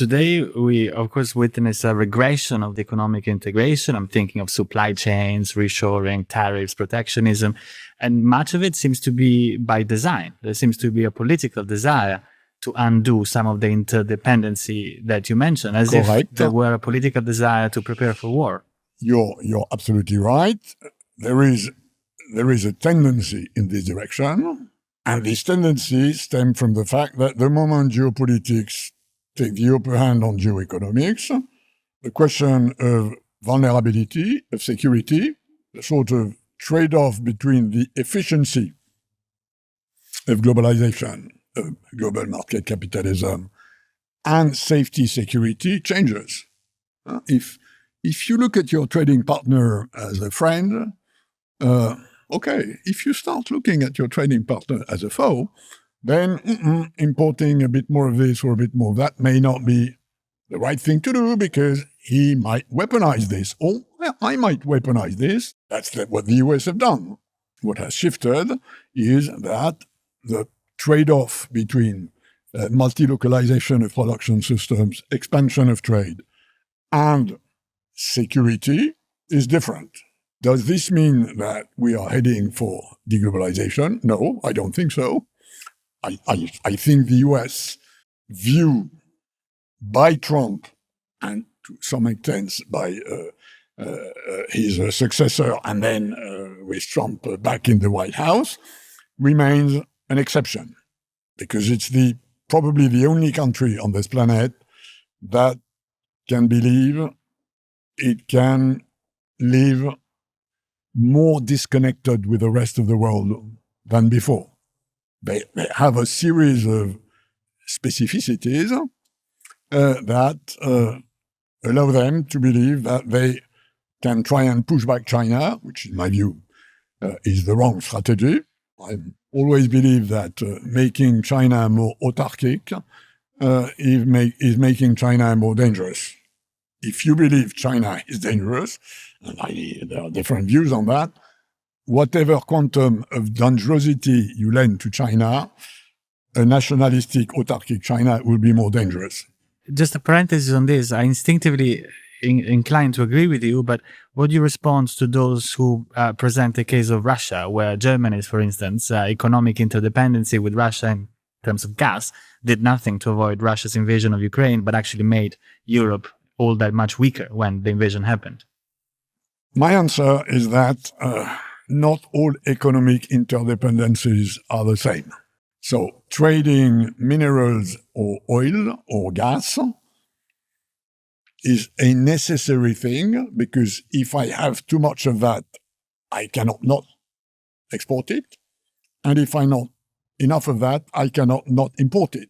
today we, of course, witness a regression of the economic integration. I'm thinking of supply chains, reshoring, tariffs, protectionism, and much of it seems to be by design. There seems to be a political desire to undo some of the interdependency that you mentioned, as Correct. if there were a political desire to prepare for war. You're absolutely right. There is a tendency in this direction, and this tendency stems from the fact that the moment geopolitics take the upper hand on geoeconomics, the question of vulnerability, of security, the sort of trade-off between the efficiency of globalization, of global market capitalism, and safety security changes. If you look at your trading partner as a friend, okay, if you start looking at your trading partner as a foe, then importing a bit more of this or a bit more of that may not be the right thing to do because he might weaponize this, or I might weaponize this. That's what the US have done. What has shifted is that the trade-off between multi-localization of production systems, expansion of trade, and security is different. Does this mean that we are heading for deglobalization? No, I don't think so. I think the US view by Trump and to some extent by his successor and then with Trump back in the White House remains an exception because it's probably the only country on this planet that can believe it can live more disconnected with the rest of the world than before. They have a series of specificities that allow them to believe that they can try and push back China, which in my view is the wrong strategy. I always believe that making China more autarkic is making China more dangerous. If you believe China is dangerous, and there are different views on that, whatever quantum of dangerosity you lend to China, a nationalistic, autarkic China will be more dangerous. Just a parenthesis on this, I instinctively inclined to agree with you, but what do you respond to those who present the case of Russia, where Germany's, for instance, economic interdependency with Russia in terms of gas did nothing to avoid Russia's invasion of Ukraine, but actually made Europe all that much weaker when the invasion happened? My answer is that not all economic interdependencies are the same. So trading minerals or oil or gas is a necessary thing because if I have too much of that, I cannot not export it. And if I not enough of that, I cannot not import it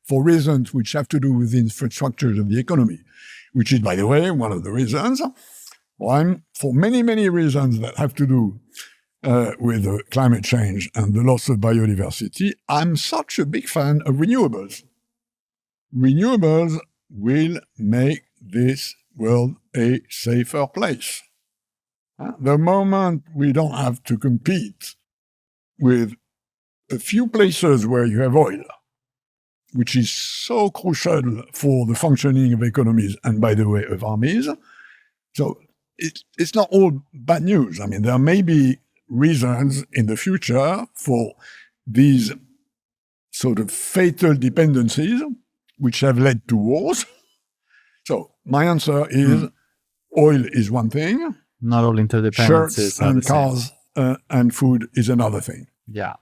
for reasons which have to do with the infrastructure of the economy, which is, by the way, one of the reasons why, for many, many reasons that have to do with climate change and the loss of biodiversity, I'm such a big fan of renewables. Renewables will make this world a safer place. The moment we don't have to compete with a few places where you have oil, which is so crucial for the functioning of economies and, by the way, of armies, so it's not all bad news. I mean, there may be reasons in the future for these sort of fatal dependencies which have led to wars. So my answer is oil is one thing. Not all interdependencies shirts and cars and food is another thing. Yeah.